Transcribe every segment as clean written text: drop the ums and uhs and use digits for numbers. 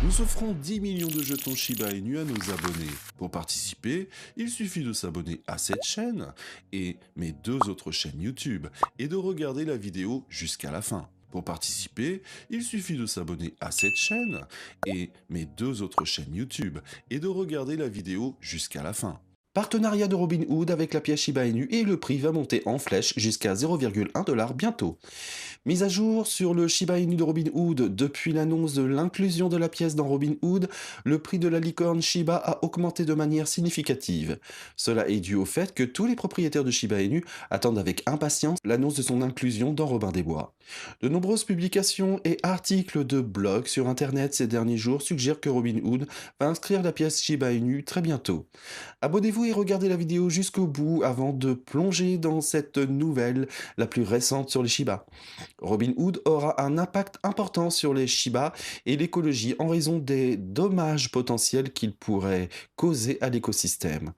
Nous offrons 10 millions de jetons Shiba Inu à nos abonnés. Pour participer, il suffit de s'abonner à cette chaîne et mes deux autres chaînes YouTube et de regarder la vidéo jusqu'à la fin. Pour participer, il suffit de s'abonner à cette chaîne et mes deux autres chaînes YouTube et de regarder la vidéo jusqu'à la fin. Partenariat de Robinhood avec la pièce Shiba Inu et le prix va monter en flèche jusqu'à 0,1$ bientôt. Mise à jour sur le Shiba Inu de Robinhood. Depuis l'annonce de l'inclusion de la pièce dans Robinhood, le prix de la licorne Shiba a augmenté de manière significative. Cela est dû au fait que tous les propriétaires de Shiba Inu attendent avec impatience l'annonce de son inclusion dans Robin des Bois. De nombreuses publications et articles de blog sur Internet ces derniers jours suggèrent que Robinhood va inscrire la pièce Shiba Inu très bientôt. Abonnez-vous et regardez la vidéo jusqu'au bout avant de plonger dans cette nouvelle la plus récente sur les Shiba. Robinhood aura un impact important sur les Shiba et l'écologie en raison des dommages potentiels qu'il pourrait causer à l'écosystème,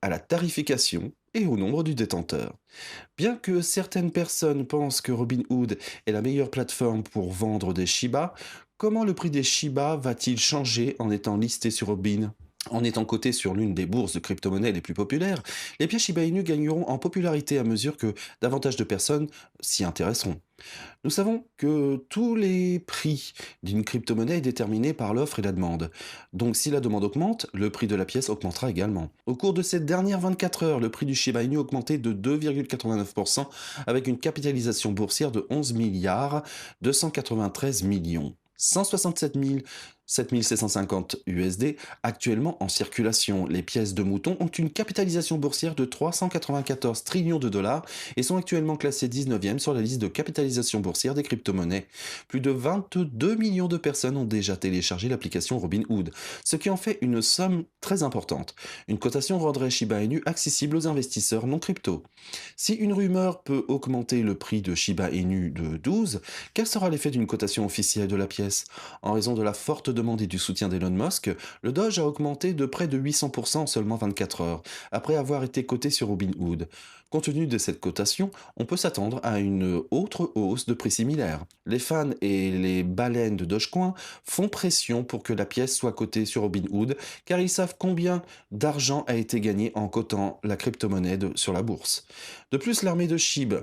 à la tarification et au nombre du détenteur. Bien que certaines personnes pensent que Robinhood est la meilleure plateforme pour vendre des Shiba, comment le prix des Shiba va-t-il changer en étant listé sur Robin? En étant coté sur l'une des bourses de crypto-monnaies les plus populaires, les pièces Shiba Inu gagneront en popularité à mesure que davantage de personnes s'y intéresseront. Nous savons que tous les prix d'une crypto-monnaie est déterminé par l'offre et la demande. Donc si la demande augmente, le prix de la pièce augmentera également. Au cours de ces dernières 24 heures, le prix du Shiba Inu a augmenté de 2,89% avec une capitalisation boursière de 11 milliards 293 millions. 167 750 USD actuellement en circulation. Les pièces de mouton ont une capitalisation boursière de 394 trillions de dollars et sont actuellement classées 19e sur la liste de capitalisation boursière des crypto-monnaies. Plus de 22 millions de personnes ont déjà téléchargé l'application Robinhood, ce qui en fait une somme très importante. Une cotation rendrait Shiba Inu accessible aux investisseurs non crypto. Si une rumeur peut augmenter le prix de Shiba Inu de 12, quel sera l'effet d'une cotation officielle de la pièce? En raison de la forte demande et du soutien d'Elon Musk, le Doge a augmenté de près de 800% en seulement 24 heures, après avoir été coté sur Robinhood. Compte tenu de cette cotation, on peut s'attendre à une autre hausse de prix similaire. Les fans et les baleines de Dogecoin font pression pour que la pièce soit cotée sur Robinhood, car ils savent combien d'argent a été gagné en cotant la crypto-monnaie sur la bourse. De plus, l'armée de SHIB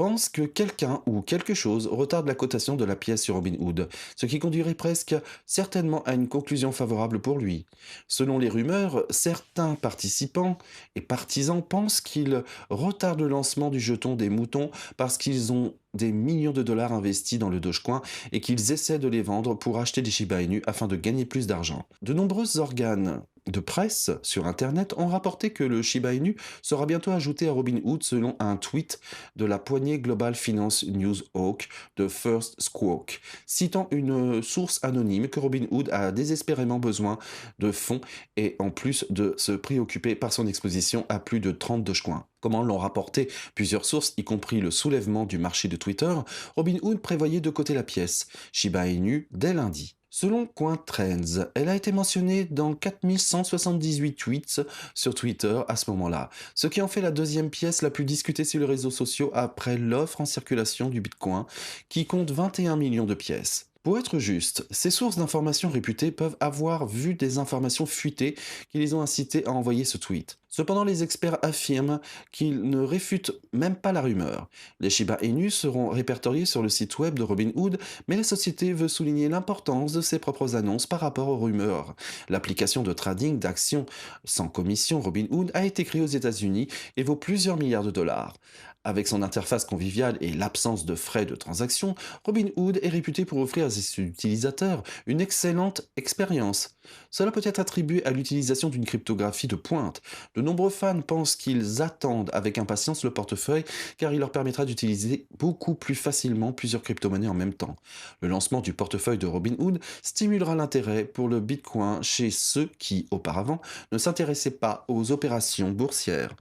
pense que quelqu'un ou quelque chose retarde la cotation de la pièce sur Robinhood, ce qui conduirait presque certainement à une conclusion favorable pour lui. Selon les rumeurs, certains participants et partisans pensent qu'ils retardent le lancement du jeton des moutons parce qu'ils ont des millions de dollars investis dans le Dogecoin et qu'ils essaient de les vendre pour acheter des Shiba Inu afin de gagner plus d'argent. De nombreux organes de presse sur Internet ont rapporté que le Shiba Inu sera bientôt ajouté à Robinhood selon un tweet de la poignée Global Finance News Hawk de First Squawk, citant une source anonyme que Robinhood a désespérément besoin de fonds et en plus de se préoccuper par son exposition à plus de 30 Dogecoins. Comment l'ont rapporté plusieurs sources, y compris le soulèvement du marché de Twitter, Robinhood prévoyait de coter la pièce Shiba Inu dès lundi. Selon CoinTrends, elle a été mentionnée dans 4178 tweets sur Twitter à ce moment-là, ce qui en fait la deuxième pièce la plus discutée sur les réseaux sociaux après l'offre en circulation du Bitcoin, qui compte 21 millions de pièces. Pour être juste, ces sources d'informations réputées peuvent avoir vu des informations fuitées qui les ont incités à envoyer ce tweet. Cependant, les experts affirment qu'ils ne réfutent même pas la rumeur. Les Shiba Inu seront répertoriés sur le site web de Robinhood, mais la société veut souligner l'importance de ses propres annonces par rapport aux rumeurs. L'application de trading d'actions sans commission Robinhood a été créée aux États-Unis et vaut plusieurs milliards de dollars. Avec son interface conviviale et l'absence de frais de transaction, Robinhood est réputé pour offrir à ses utilisateurs une excellente expérience. Cela peut être attribué à l'utilisation d'une cryptographie de pointe. De nombreux fans pensent qu'ils attendent avec impatience le portefeuille car il leur permettra d'utiliser beaucoup plus facilement plusieurs crypto-monnaies en même temps. Le lancement du portefeuille de Robinhood stimulera l'intérêt pour le Bitcoin chez ceux qui, auparavant, ne s'intéressaient pas aux opérations boursières.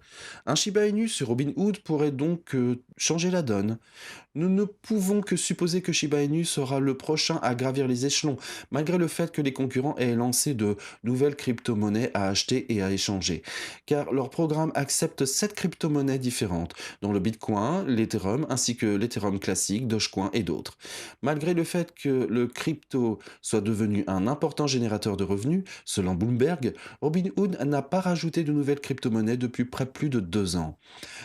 Un Shiba Inu sur Robinhood pourrait donc changer la donne. Nous ne pouvons que supposer que Shiba Inu sera le prochain à gravir les échelons, malgré le fait que les concurrents aient lancé de nouvelles crypto-monnaies à acheter et à échanger, car leur programme accepte 7 crypto-monnaies différentes, dont le Bitcoin, l'Ethereum ainsi que l'Ethereum classique, Dogecoin et d'autres. Malgré le fait que le crypto soit devenu un important générateur de revenus, selon Bloomberg, Robinhood n'a pas rajouté de nouvelles crypto-monnaies depuis près plus de 2 ans.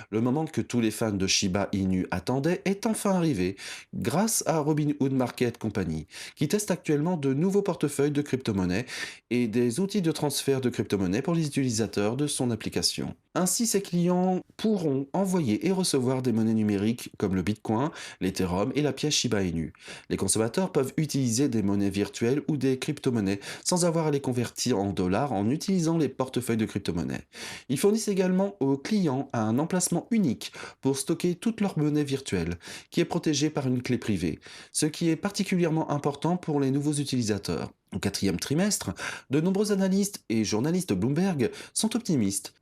Le moment que tous les fans de Shiba Inu attendaient est enfin arrivé, grâce à Robinhood Market Company, qui teste actuellement de nouveaux portefeuilles de crypto-monnaies et des outils de transfert de crypto-monnaies pour les utilisateurs de son application. Ainsi, ses clients pourront envoyer et recevoir des monnaies numériques comme le Bitcoin, l'Ethereum et la pièce Shiba Inu. Les consommateurs peuvent utiliser des monnaies virtuelles ou des crypto-monnaies sans avoir à les convertir en dollars en utilisant les portefeuilles de crypto-monnaies. Ils fournissent également aux clients un emplacement unique pour stocker toute leur monnaie virtuelle, qui est protégée par une clé privée, ce qui est particulièrement important pour les nouveaux utilisateurs. Au quatrième trimestre, de nombreux analystes et journalistes de Bloomberg sont optimistes.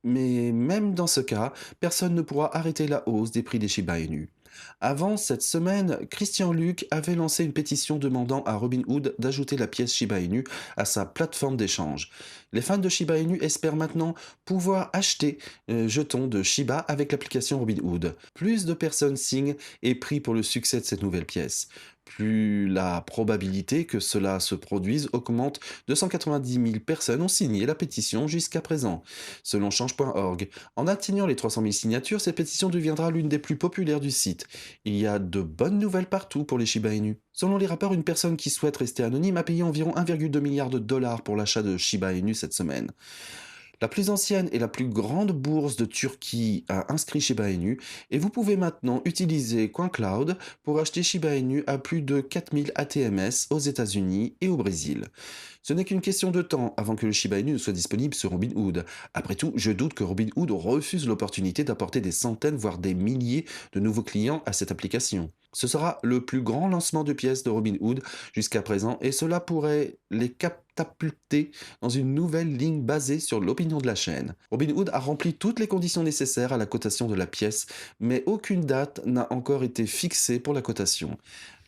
Mais même dans ce cas, personne ne pourra arrêter la hausse des prix des Shiba Inu. Avant cette semaine, Christian Luc avait lancé une pétition demandant à Robinhood d'ajouter la pièce Shiba Inu à sa plateforme d'échange. Les fans de Shiba Inu espèrent maintenant pouvoir acheter jetons de Shiba avec l'application Robinhood. Plus de personnes signent et prient pour le succès de cette nouvelle pièce. Plus la probabilité que cela se produise augmente, 290 000 personnes ont signé la pétition jusqu'à présent, selon change.org. En atteignant les 300 000 signatures, cette pétition deviendra l'une des plus populaires du site. Il y a de bonnes nouvelles partout pour les Shiba Inu. Selon les rappeurs, une personne qui souhaite rester anonyme a payé environ 1,2 milliard de dollars pour l'achat de Shiba Inu cette semaine. La plus ancienne et la plus grande bourse de Turquie a inscrit Shiba Inu et vous pouvez maintenant utiliser CoinCloud pour acheter Shiba Inu à plus de 4000 ATMS aux États-Unis et au Brésil. Ce n'est qu'une question de temps avant que le Shiba Inu ne soit disponible sur Robinhood. Après tout, je doute que Robinhood refuse l'opportunité d'apporter des centaines voire des milliers de nouveaux clients à cette application. Ce sera le plus grand lancement de pièces de Robinhood jusqu'à présent et cela pourrait les catapulter dans une nouvelle ligne basée sur l'opinion de la chaîne. Robinhood a rempli toutes les conditions nécessaires à la cotation de la pièce, mais aucune date n'a encore été fixée pour la cotation.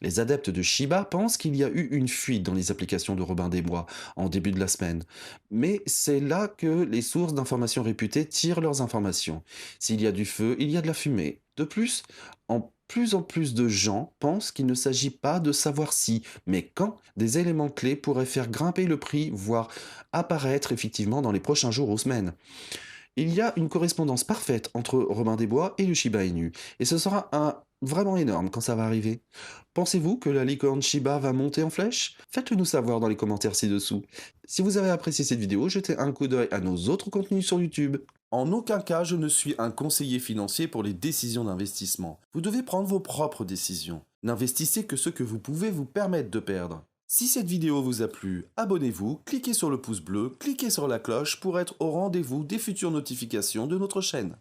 Les adeptes de Shiba pensent qu'il y a eu une fuite dans les applications de Robin des Bois en début de la semaine. Mais c'est là que les sources d'informations réputées tirent leurs informations. S'il y a du feu, il y a de la fumée. De plus, en plus de gens pensent qu'il ne s'agit pas de savoir si, mais quand, des éléments clés pourraient faire grimper le prix, voire apparaître effectivement dans les prochains jours ou semaines. Il y a une correspondance parfaite entre Robin des Bois et le Shiba Inu, et ce sera vraiment énorme quand ça va arriver. Pensez-vous que la licorne Shiba va monter en flèche? Faites-le nous savoir dans les commentaires ci-dessous. Si vous avez apprécié cette vidéo, jetez un coup d'œil à nos autres contenus sur YouTube. En aucun cas, je ne suis un conseiller financier pour les décisions d'investissement. Vous devez prendre vos propres décisions. N'investissez que ce que vous pouvez vous permettre de perdre. Si cette vidéo vous a plu, abonnez-vous, cliquez sur le pouce bleu, cliquez sur la cloche pour être au rendez-vous des futures notifications de notre chaîne.